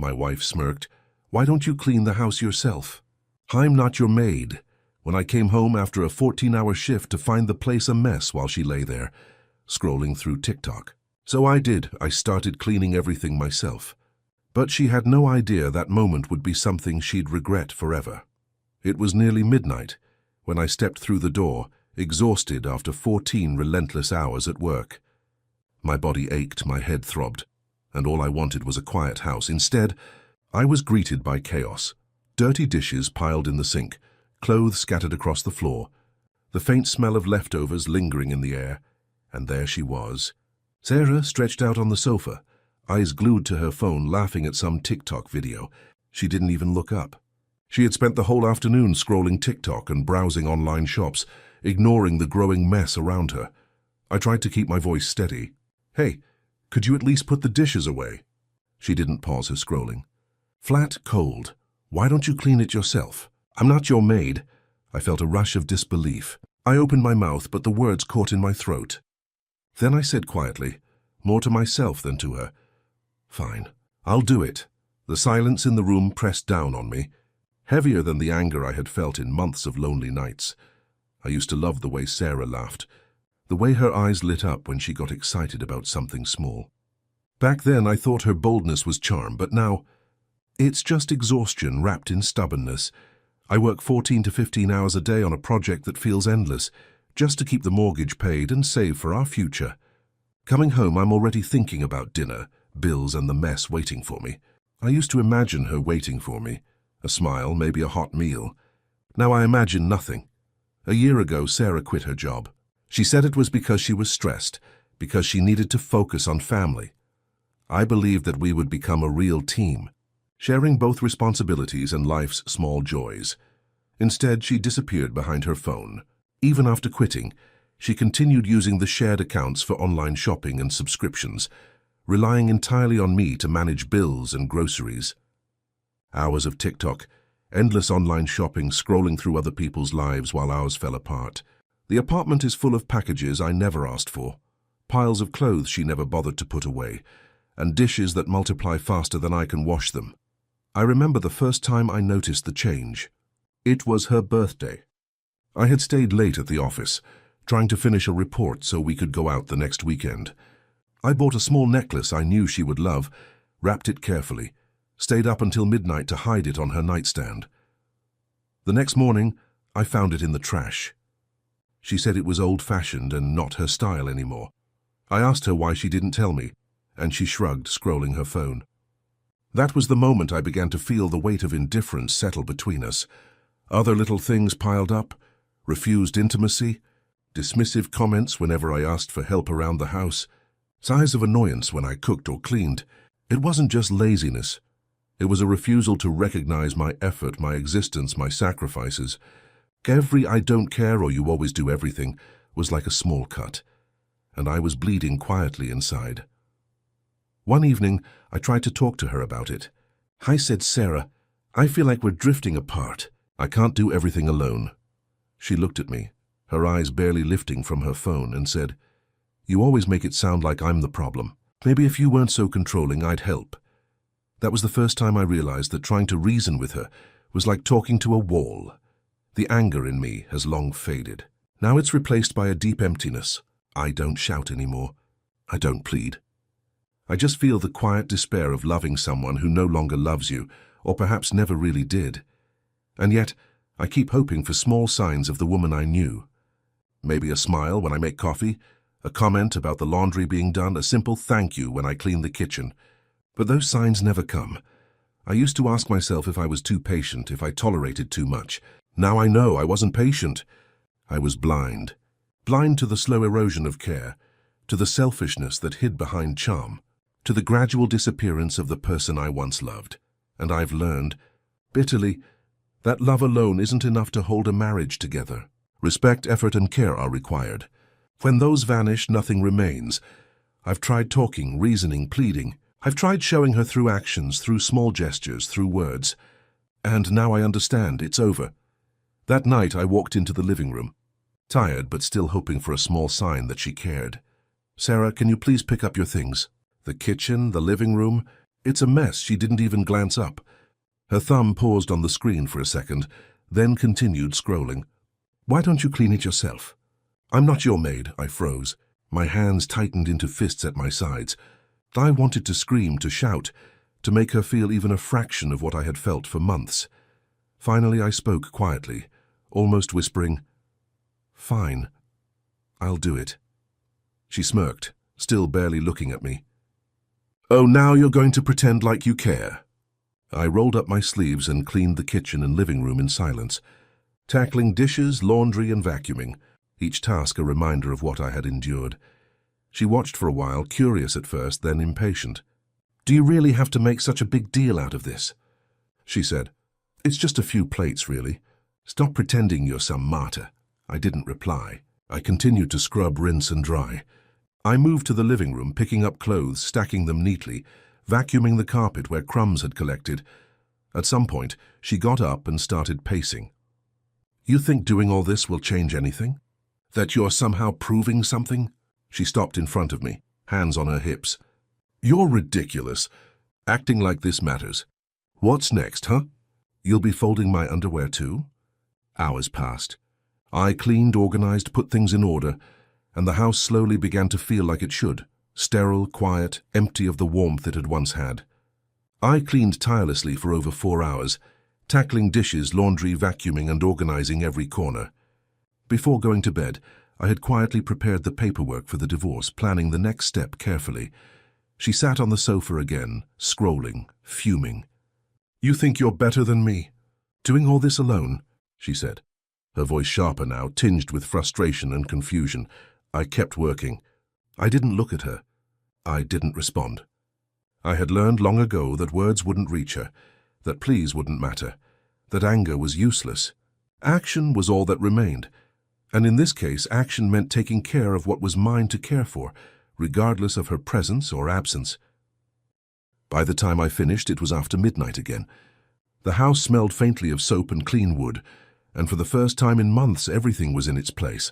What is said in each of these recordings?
my wife smirked. "Why don't you clean the house yourself?" "I'm not your maid." When I came home after a 14-hour shift to find the place a mess while she lay there, scrolling through TikTok. So I did. I started cleaning everything myself. But she had no idea that moment would be something she'd regret forever. It was nearly midnight when I stepped through the door, exhausted after 14 relentless hours at work. My body ached, my head throbbed, and all I wanted was a quiet house. Instead, I was greeted by chaos. Dirty dishes piled in the sink, clothes scattered across the floor, the faint smell of leftovers lingering in the air, and there she was. Sarah stretched out on the sofa, eyes glued to her phone, laughing at some TikTok video. She didn't even look up. She had spent the whole afternoon scrolling TikTok and browsing online shops, ignoring the growing mess around her. I tried to keep my voice steady. "Hey, could you at least put the dishes away?" She didn't pause her scrolling. "Flat cold. Why don't you clean it yourself?" "I'm not your maid." I felt a rush of disbelief. I opened my mouth, but the words caught in my throat. Then I said quietly, more to myself than to her, "Fine, I'll do it." The silence in the room pressed down on me, heavier than the anger I had felt in months of lonely nights. I used to love the way Sarah laughed, the way her eyes lit up when she got excited about something small. Back then I thought her boldness was charm, but now it's just exhaustion wrapped in stubbornness. I work 14 to 15 hours a day on a project that feels endless, just to keep the mortgage paid and save for our future. Coming home, I'm already thinking about dinner, bills, and the mess waiting for me. I used to imagine her waiting for me, a smile, maybe a hot meal. Now I imagine nothing. A year ago, Sarah quit her job. She said it was because she was stressed, because she needed to focus on family. I believed that we would become a real team, sharing both responsibilities and life's small joys. Instead, she disappeared behind her phone. Even after quitting, she continued using the shared accounts for online shopping and subscriptions, relying entirely on me to manage bills and groceries. Hours of TikTok, endless online shopping, scrolling through other people's lives while ours fell apart. The apartment is full of packages I never asked for, piles of clothes she never bothered to put away, and dishes that multiply faster than I can wash them. I remember the first time I noticed the change. It was her birthday. I had stayed late at the office, trying to finish a report so we could go out the next weekend. I bought a small necklace I knew she would love, wrapped it carefully, stayed up until midnight to hide it on her nightstand. The next morning, I found it in the trash. She said it was old-fashioned and not her style anymore. I asked her why she didn't tell me, and she shrugged, scrolling her phone. That was the moment I began to feel the weight of indifference settle between us. Other little things piled up, refused intimacy, dismissive comments whenever I asked for help around the house, sighs of annoyance when I cooked or cleaned. It wasn't just laziness. It was a refusal to recognize my effort, my existence, my sacrifices. Every "I don't care" or "you always do everything" was like a small cut, and I was bleeding quietly inside. One evening, I tried to talk to her about it. I said, "Sarah, I feel like we're drifting apart. I can't do everything alone." She looked at me, her eyes barely lifting from her phone, and said, "You always make it sound like I'm the problem. Maybe if you weren't so controlling, I'd help." That was the first time I realized that trying to reason with her was like talking to a wall. The anger in me has long faded. Now it's replaced by a deep emptiness. I don't shout anymore. I don't plead. I just feel the quiet despair of loving someone who no longer loves you, or perhaps never really did. And yet, I keep hoping for small signs of the woman I knew. Maybe a smile when I make coffee, a comment about the laundry being done, a simple thank you when I clean the kitchen. But those signs never come. I used to ask myself if I was too patient, if I tolerated too much. Now I know I wasn't patient. I was blind. Blind to the slow erosion of care, to the selfishness that hid behind charm, to the gradual disappearance of the person I once loved. And I've learned, bitterly, that love alone isn't enough to hold a marriage together. Respect, effort, and care are required. When those vanish, nothing remains. I've tried talking, reasoning, pleading. I've tried showing her through actions, through small gestures, through words. And now I understand, it's over. That night I walked into the living room, tired but still hoping for a small sign that she cared. "Sarah, can you please pick up your things?" The kitchen, the living room, It's a mess. She didn't even glance up. Her thumb paused on the screen for a second, then continued scrolling. Why don't you clean it yourself? I'm not your maid, I froze. My hands tightened into fists at my sides. I wanted to scream, to shout, to make her feel even a fraction of what I had felt for months. Finally, I spoke quietly, almost whispering, "Fine, I'll do it." She smirked, still barely looking at me. "Oh, now you're going to pretend like you care." I rolled up my sleeves and cleaned the kitchen and living room in silence, tackling dishes, laundry, and vacuuming, each task a reminder of what I had endured. She watched for a while, curious at first, then impatient. "Do you really have to make such a big deal out of this?" She said. "It's just a few plates, really. Stop pretending you're some martyr." I didn't reply. I continued to scrub, rinse, and dry. I moved to the living room, picking up clothes, stacking them neatly, vacuuming the carpet where crumbs had collected. At some point, she got up and started pacing. "You think doing all this will change anything? That you're somehow proving something?" She stopped in front of me, hands on her hips. "You're ridiculous. Acting like this matters. What's next, huh? You'll be folding my underwear too?" Hours passed. I cleaned, organized, put things in order, and the house slowly began to feel like it should, sterile, quiet, empty of the warmth it had once had. I cleaned tirelessly for over 4 hours, tackling dishes, laundry, vacuuming, and organizing every corner. Before going to bed, I had quietly prepared the paperwork for the divorce, planning the next step carefully. She sat on the sofa again, scrolling, fuming. "You think you're better than me? Doing all this alone?" she said, her voice sharper now, tinged with frustration and confusion. I kept working. I didn't look at her. I didn't respond. I had learned long ago that words wouldn't reach her, that pleas wouldn't matter, that anger was useless. Action was all that remained. And in this case, action meant taking care of what was mine to care for, regardless of her presence or absence. By the time I finished, it was after midnight again. The house smelled faintly of soap and clean wood, and for the first time in months, everything was in its place.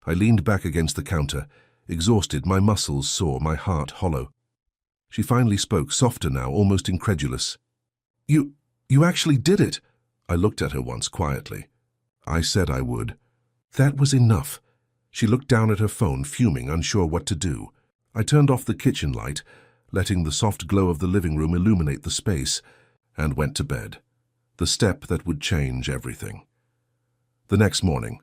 I leaned back against the counter, exhausted, my muscles sore, my heart hollow. She finally spoke, softer now, almost incredulous. You actually did it?" I looked at her once quietly. "I said I would." That was enough. She looked down at her phone, fuming, unsure what to do. I turned off the kitchen light, letting the soft glow of the living room illuminate the space, and went to bed. The step that would change everything. The next morning,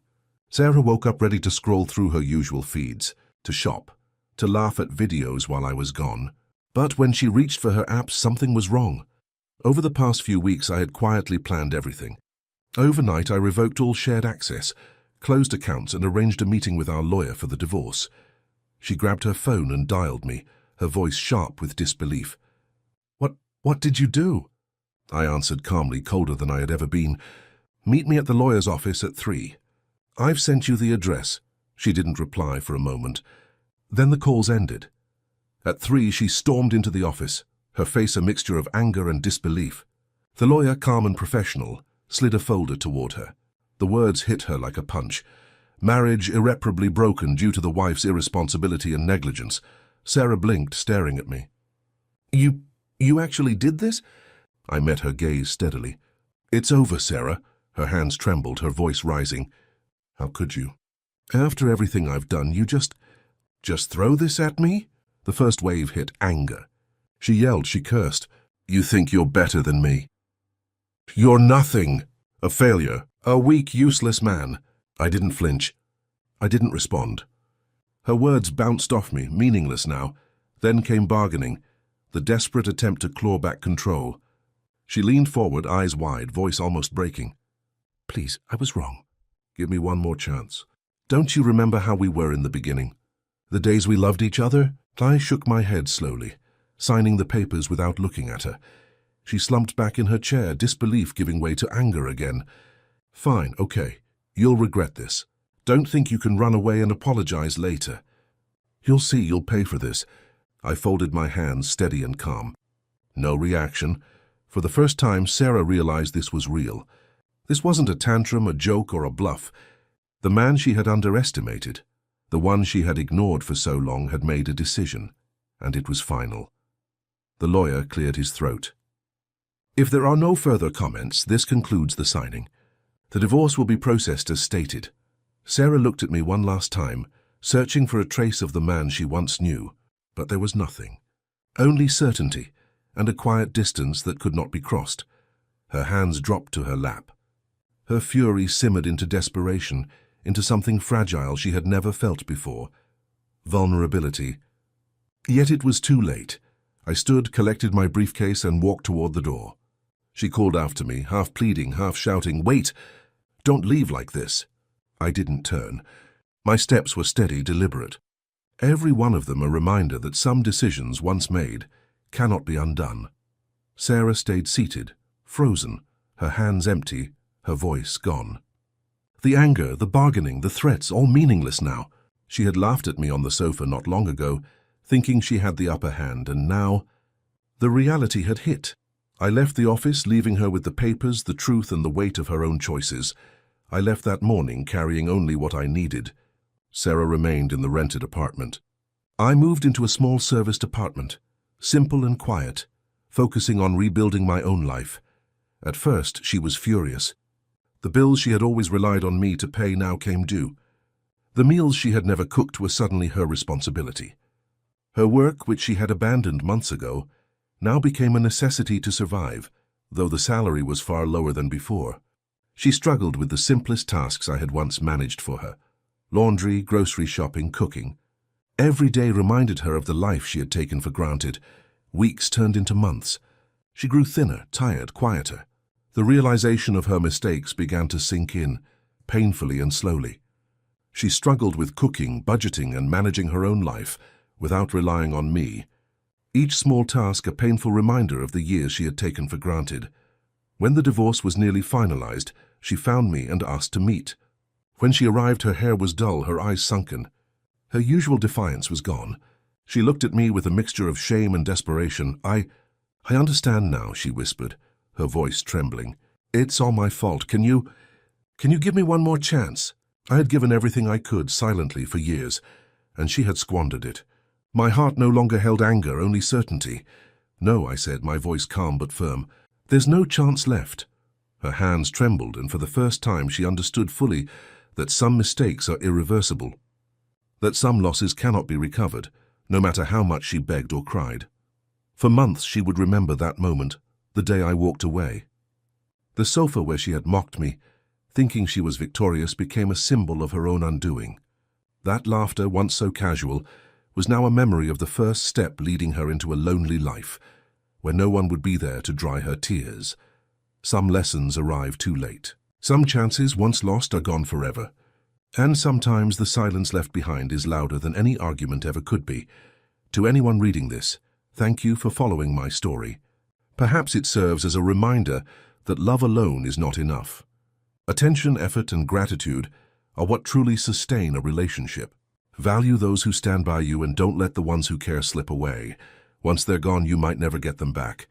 Sarah woke up ready to scroll through her usual feeds, to shop, to laugh at videos while I was gone. But when she reached for her apps, something was wrong. Over the past few weeks, I had quietly planned everything. Overnight, I revoked all shared access, closed accounts, and arranged a meeting with our lawyer for the divorce. She grabbed her phone and dialed me, her voice sharp with disbelief. What did you do?" I answered calmly, colder than I had ever been. "Meet me at the lawyer's office at 3. I've sent you the address." She didn't reply for a moment. Then the calls ended. At 3, she stormed into the office, her face a mixture of anger and disbelief. The lawyer, calm and professional, slid a folder toward her. The words hit her like a punch. "Marriage irreparably broken due to the wife's irresponsibility and negligence." Sarah blinked, staring at me. You actually did this?" I met her gaze steadily. "It's over, Sarah." Her hands trembled, her voice rising. "How could you? After everything I've done, you just throw this at me?" The first wave hit anger. She yelled, she cursed. "You think you're better than me? You're nothing. A failure. A weak, useless man." I didn't flinch. I didn't respond. Her words bounced off me, meaningless now. Then came bargaining, the desperate attempt to claw back control. She leaned forward, eyes wide, voice almost breaking. "Please, I was wrong. Give me one more chance. Don't you remember how we were in the beginning? The days we loved each other?" I shook my head slowly, signing the papers without looking at her. She slumped back in her chair, disbelief giving way to anger again. "Fine, okay. You'll regret this. Don't think you can run away and apologize later. You'll see you'll pay for this." I folded my hands, steady and calm. No reaction. For the first time, Sarah realized this was real. This wasn't a tantrum, a joke, or a bluff. The man she had underestimated, the one she had ignored for so long, had made a decision, and it was final. The lawyer cleared his throat. If there are no further comments, this concludes the signing. The divorce will be processed as stated. Sarah looked at me one last time, searching for a trace of the man she once knew, but there was nothing. Only certainty, and a quiet distance that could not be crossed. Her hands dropped to her lap. Her fury simmered into desperation, into something fragile she had never felt before. Vulnerability. Yet it was too late. I stood, collected my briefcase, and walked toward the door. She called after me, half pleading, half shouting, "Wait! Don't leave like this!" I didn't turn. My steps were steady, deliberate. Every one of them a reminder that some decisions once made cannot be undone. Sarah stayed seated, frozen, her hands empty, her voice gone. The anger, the bargaining, the threats, all meaningless now. She had laughed at me on the sofa not long ago, thinking she had the upper hand, and now the reality had hit. I left the office, leaving her with the papers, the truth, and the weight of her own choices. I left that morning carrying only what I needed. Sarah remained in the rented apartment. I moved into a small serviced apartment, simple and quiet, focusing on rebuilding my own life. At first, she was furious. The bills she had always relied on me to pay now came due. The meals she had never cooked were suddenly her responsibility. Her work, which she had abandoned months ago, now became a necessity to survive, though the salary was far lower than before. She struggled with the simplest tasks I had once managed for her: laundry, grocery shopping, cooking. Every day reminded her of the life she had taken for granted. Weeks turned into months. She grew thinner, tired, quieter. The realization of her mistakes began to sink in, painfully and slowly. She struggled with cooking, budgeting, and managing her own life without relying on me. Each small task a painful reminder of the years she had taken for granted. When the divorce was nearly finalized, she found me and asked to meet. When she arrived, her hair was dull, her eyes sunken. Her usual defiance was gone. She looked at me with a mixture of shame and desperation. I understand now," she whispered, her voice trembling. "It's all my fault. Can you give me one more chance?" I had given everything I could silently for years, and she had squandered it. My heart no longer held anger, only certainty. "No," I said, my voice calm but firm. "There's no chance left." Her hands trembled, and for the first time she understood fully that some mistakes are irreversible, that some losses cannot be recovered, no matter how much she begged or cried. For months she would remember that moment, the day I walked away. The sofa where she had mocked me, thinking she was victorious, became a symbol of her own undoing. That laughter, once so casual, was now a memory of the first step leading her into a lonely life, where no one would be there to dry her tears. Some lessons arrive too late. Some chances, once lost, are gone forever. And sometimes the silence left behind is louder than any argument ever could be. To anyone reading this, thank you for following my story. Perhaps it serves as a reminder that love alone is not enough. Attention, effort, and gratitude are what truly sustain a relationship. Value those who stand by you and don't let the ones who care slip away. Once they're gone, you might never get them back.